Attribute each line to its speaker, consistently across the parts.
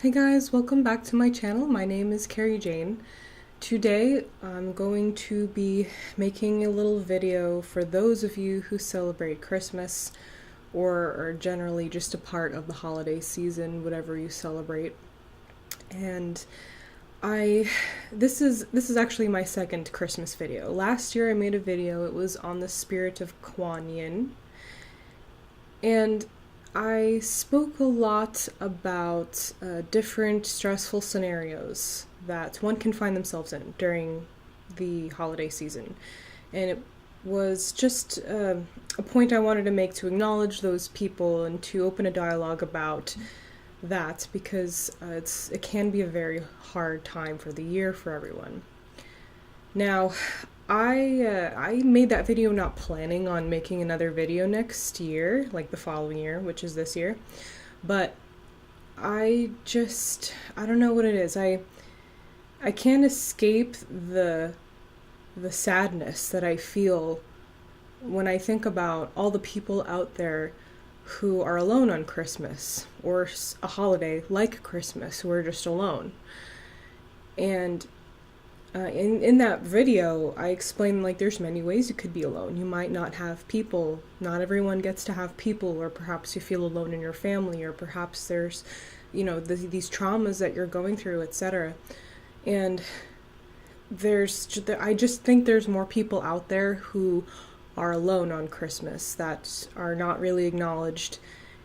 Speaker 1: Hey guys, welcome back to my channel. My name is Carrie Jane. Today I'm going to be making a little video for those of you who celebrate Christmas or are generally just a part of the holiday season, whatever you celebrate. And this is actually my second Christmas video. Last year I made a video, it was on the spirit of Kuan Yin. And I spoke a lot about different stressful scenarios that one can find themselves in during the holiday season. And it was just a point I wanted to make to acknowledge those people and to open a dialogue about that because it can be a very hard time for the year for everyone. Now, I made that video not planning on making another video next year, like the following year, which is this year, but I don't know what it is. I can't escape the sadness that I feel when I think about all the people out there who are alone on Christmas or a holiday like Christmas who are just alone. And in that video, I explained there's many ways you could be alone. You might not have people. Not everyone gets to have people, or perhaps you feel alone in your family, or perhaps there's, these traumas that you're going through, etc. And I just think there's more people out there who are alone on Christmas that are not really acknowledged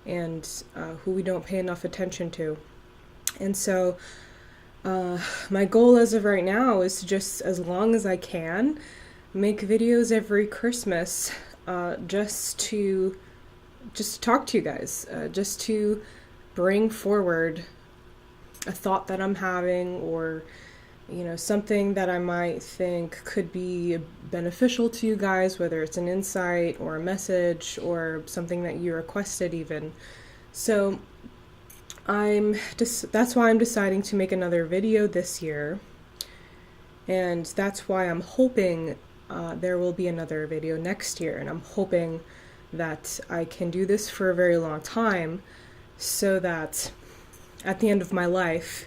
Speaker 1: and who we don't pay enough attention to. And so my goal as of right now is to just, as long as I can, make videos every Christmas just to talk to you guys, just to bring forward a thought that I'm having, or something that I might think could be beneficial to you guys, whether it's an insight or a message or something that you requested even. So that's why I'm deciding to make another video this year, and that's why I'm hoping there will be another video next year, and I'm hoping that I can do this for a very long time so that at the end of my life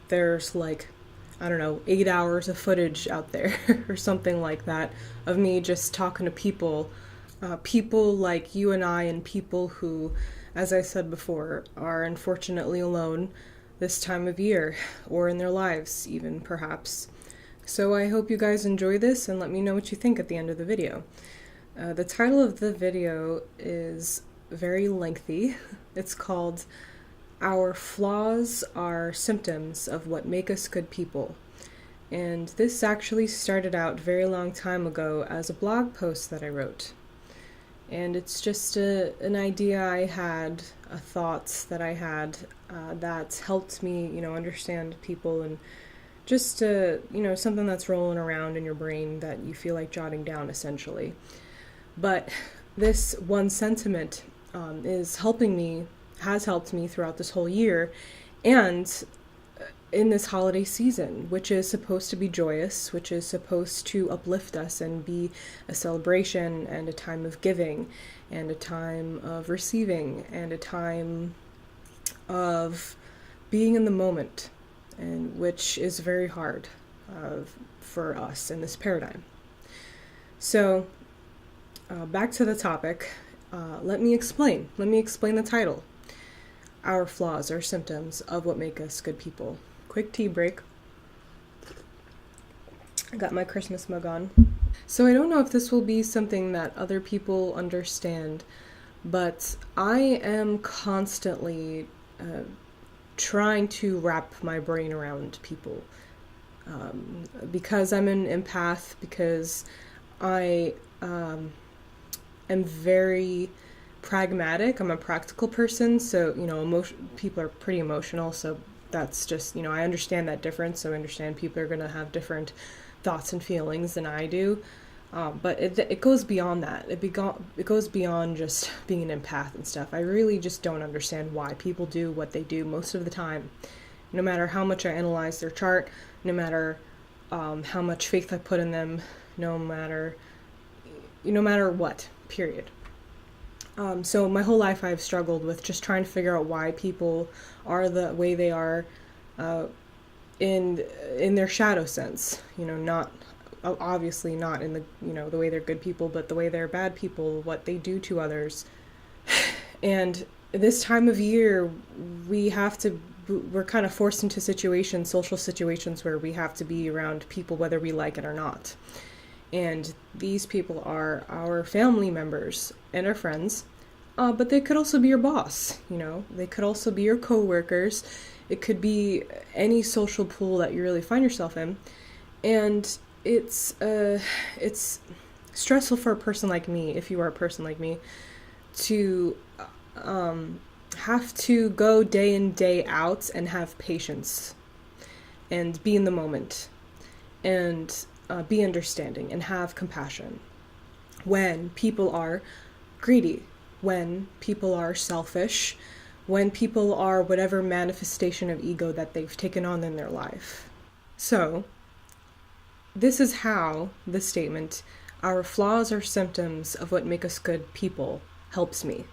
Speaker 1: there's 8 hours of footage out there or something like that of me just talking to people like you and I, and people who, as I said before, are unfortunately alone this time of year, or in their lives even, perhaps. So I hope you guys enjoy this, and let me know what you think at the end of the video. The title of the video is very lengthy. It's called "Our Flaws Are Symptoms of What Make Us Good People." And this actually started out a very long time ago as a blog post that I wrote. And it's just an idea I had, thoughts that I had that helped me, understand people, and just, something that's rolling around in your brain that you feel like jotting down, essentially. But this one sentiment has helped me throughout this whole year, and in this holiday season, which is supposed to be joyous, which is supposed to uplift us and be a celebration and a time of giving and a time of receiving and a time of being in the moment, and which is very hard for us in this paradigm. So back to the topic. Let me explain the title. Our flaws are symptoms of what make us good people. Quick tea break. I got my Christmas mug on. So I don't know if this will be something that other people understand, but I am constantly trying to wrap my brain around people. Because I'm an empath, because I am very pragmatic. I'm a practical person, so people are pretty emotional, so that's just, I understand that difference. So I understand people are going to have different thoughts and feelings than I do, but it goes beyond that. It goes beyond just being an empath and stuff. I really just don't understand why people do what they do most of the time, no matter how much I analyze their chart, no matter how much faith I put in them, no matter what, period. So my whole life I've struggled with just trying to figure out why people are the way they are, uh, in their shadow sense. Not obviously not in the way they're good people, but the way they're bad people, what they do to others. And this time of year, we're kind of forced into social situations where we have to be around people whether we like it or not. And these people are our family members and our friends, but they could also be your boss. They could also be your coworkers. It could be any social pool that you really find yourself in, and it's stressful for a person like me, if you are a person like me, to have to go day in, day out and have patience and be in the moment and be understanding and have compassion when people are greedy, when people are selfish, when people are whatever manifestation of ego that they've taken on in their life. So, this is how the statement, "Our flaws are symptoms of what make us good people," helps me.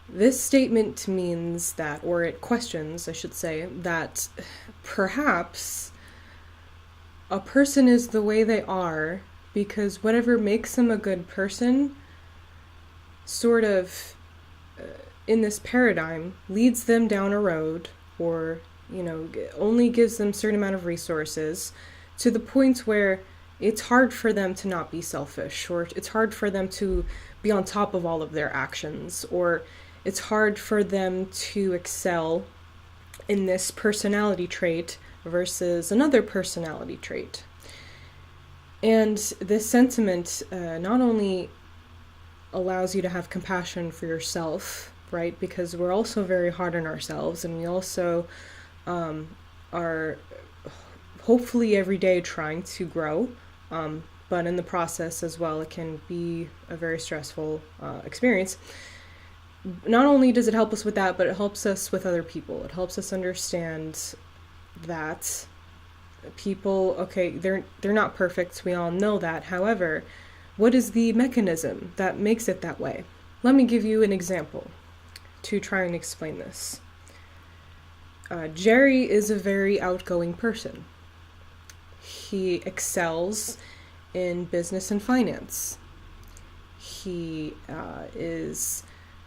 Speaker 1: This statement means that, or it questions, I should say, that perhaps a person is the way they are because whatever makes them a good person sort of, in this paradigm, leads them down a road, or, only gives them a certain amount of resources to the point where it's hard for them to not be selfish, or it's hard for them to be on top of all of their actions, or it's hard for them to excel in this personality trait versus another personality trait. And this sentiment not only allows you to have compassion for yourself, right? Because we're also very hard on ourselves, and we also are hopefully every day trying to grow, but in the process as well, it can be a very stressful experience. Not only does it help us with that, but it helps us with other people. It helps us understand that people, okay, they're not perfect. We all know that. However, what is the mechanism that makes it that way? Let me give you an example to try and explain this. Jerry is a very outgoing person. He excels in business and finance. He is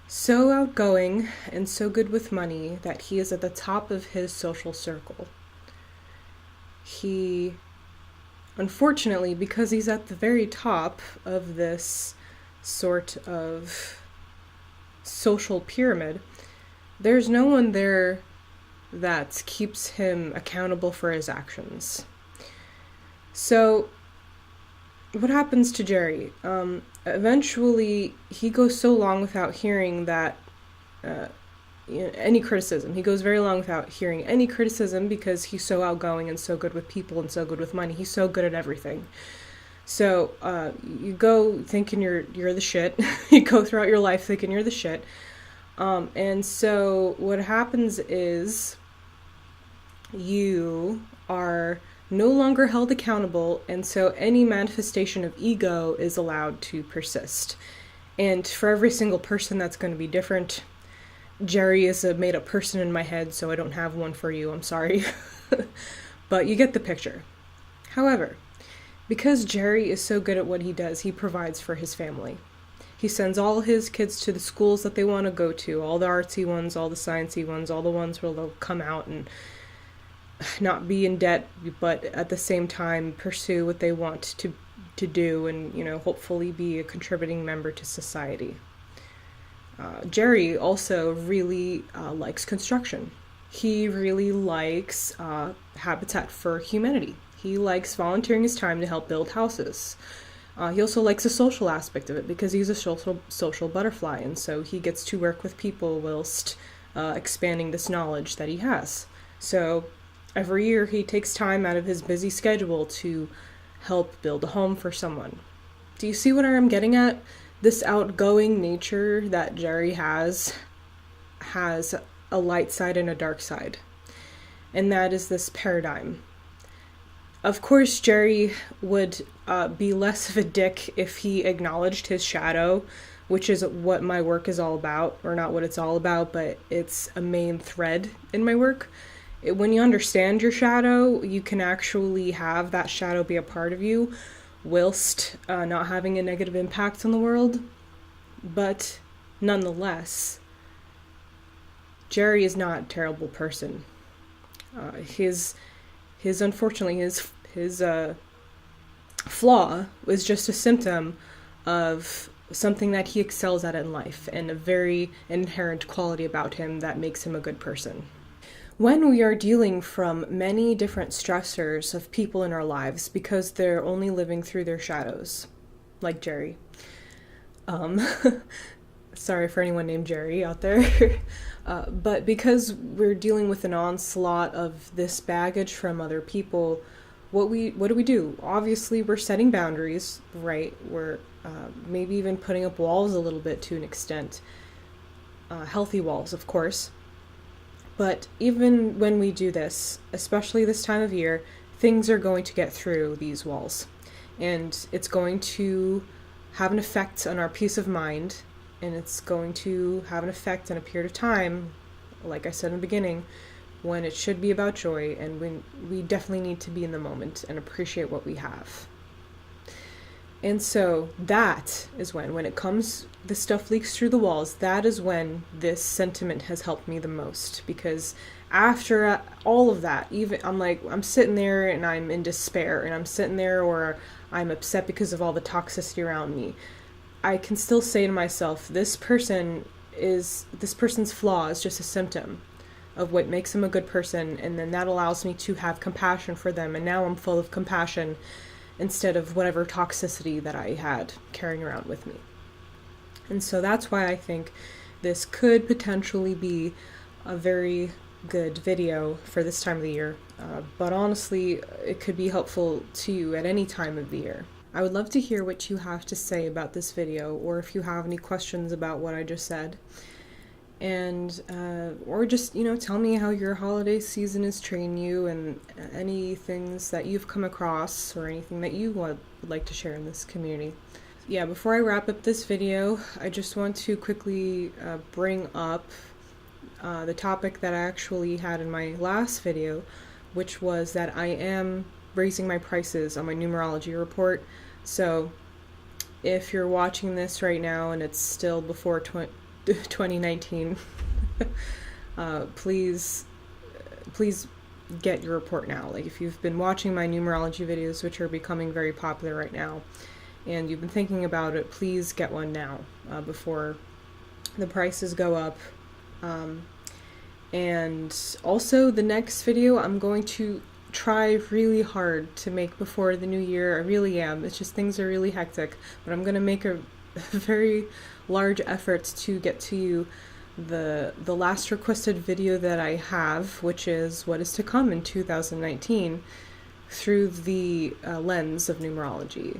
Speaker 1: so outgoing and so good with money that he is at the top of his social circle. He, unfortunately, because he's at the very top of this sort of social pyramid, there's no one there that keeps him accountable for his actions. So, what happens to Jerry? Eventually, he goes so long without hearing that any criticism. He goes very long without hearing any criticism because he's so outgoing and so good with people and so good with money. He's so good at everything. So you go thinking you're the shit. You go throughout your life thinking you're the shit. And so what happens is you are no longer held accountable, and so any manifestation of ego is allowed to persist. And for every single person, that's going to be different. Jerry is a made-up person in my head, so I don't have one for you, I'm sorry. But you get the picture. However, because Jerry is so good at what he does, he provides for his family. He sends all his kids to the schools that they want to go to, all the artsy ones, all the sciencey ones, all the ones where they'll come out and not be in debt, but at the same time pursue what they want to do and, hopefully be a contributing member to society. Jerry also really likes construction. He really likes Habitat for Humanity. He likes volunteering his time to help build houses. He also likes the social aspect of it because he's a social butterfly, and so he gets to work with people whilst expanding this knowledge that he has. So every year he takes time out of his busy schedule to help build a home for someone. Do you see what I'm getting at? This outgoing nature that Jerry has a light side and a dark side. And that is this paradigm. Of course, Jerry would be less of a dick if he acknowledged his shadow which is what my work is all about, or not what it's all about, but it's a main thread in my work. When you understand your shadow, you can actually have that shadow be a part of you whilst not having a negative impact on the world. But nonetheless, Jerry is not a terrible person. His unfortunately his flaw was just a symptom of something that he excels at in life, and a very inherent quality about him that makes him a good person. When we are dealing from many different stressors of people in our lives because they're only living through their shadows, like Jerry. Sorry for anyone named Jerry out there. But because we're dealing with an onslaught of this baggage from other people, what do we do? Obviously, we're setting boundaries, right? We're maybe even putting up walls a little bit to an extent. Healthy walls, of course. But even when we do this, especially this time of year, things are going to get through these walls. And it's going to have an effect on our peace of mind, and it's going to have an effect on a period of time, like I said in the beginning, when it should be about joy, and when we definitely need to be in the moment and appreciate what we have. And so that is when it comes, the stuff leaks through the walls, that is when this sentiment has helped me the most. Because after all of that, even I'm sitting there and I'm in despair, and I'm sitting there, or I'm upset because of all the toxicity around me, I can still say to myself, this person's flaw is just a symptom of what makes them a good person, and then that allows me to have compassion for them, and now I'm full of compassion instead of whatever toxicity that I had carrying around with me. And so that's why I think this could potentially be a very good video for this time of the year, but honestly, it could be helpful to you at any time of the year. I would love to hear what you have to say about this video, or if you have any questions about what I just said. And or just tell me how your holiday season is treating you, and any things that you've come across, or anything that you would like to share in this community. Yeah, before I wrap up this video, I just want to quickly bring up the topic that I actually had in my last video, which was that I am raising my prices on my numerology report. So if you're watching this right now and it's still before 2019, please get your report now. Like, if you've been watching my numerology videos, which are becoming very popular right now, and you've been thinking about it, please get one now, before the prices go up. And also, the next video I'm going to try really hard to make before the new year. I really am. It's just things are really hectic, but I'm going to make a very large effort to get to you the last requested video that I have, which is what is to come in 2019 through the lens of numerology.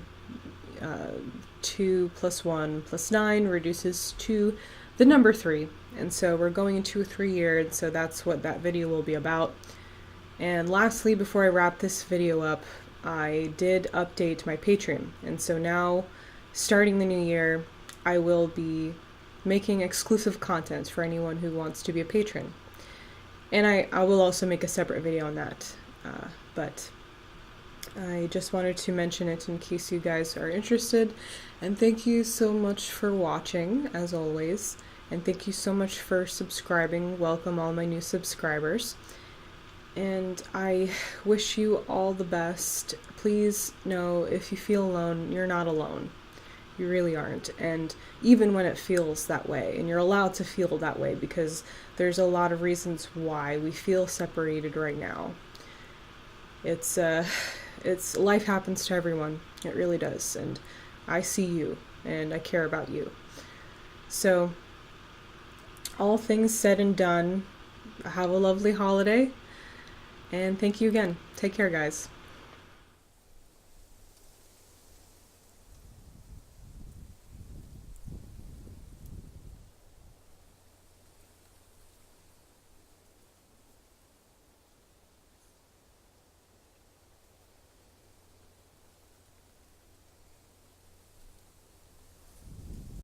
Speaker 1: 2 + 1 + 9 reduces to the number 3, and so we're going into a 3 year, and so that's what that video will be about. And lastly, before I wrap this video up, I did update my Patreon, and so now, starting the new year, I will be making exclusive content for anyone who wants to be a patron. And I will also make a separate video on that, but I just wanted to mention it in case you guys are interested. And thank you so much for watching, as always, and thank you so much for subscribing. Welcome all my new subscribers. And I wish you all the best. Please know, if you feel alone, you're not alone. You really aren't. And even when it feels that way, and you're allowed to feel that way, because there's a lot of reasons why we feel separated right now. It's life happens to everyone. It really does. And I see you, and I care about you. So, all things said and done, have a lovely holiday. And thank you again. Take care, guys.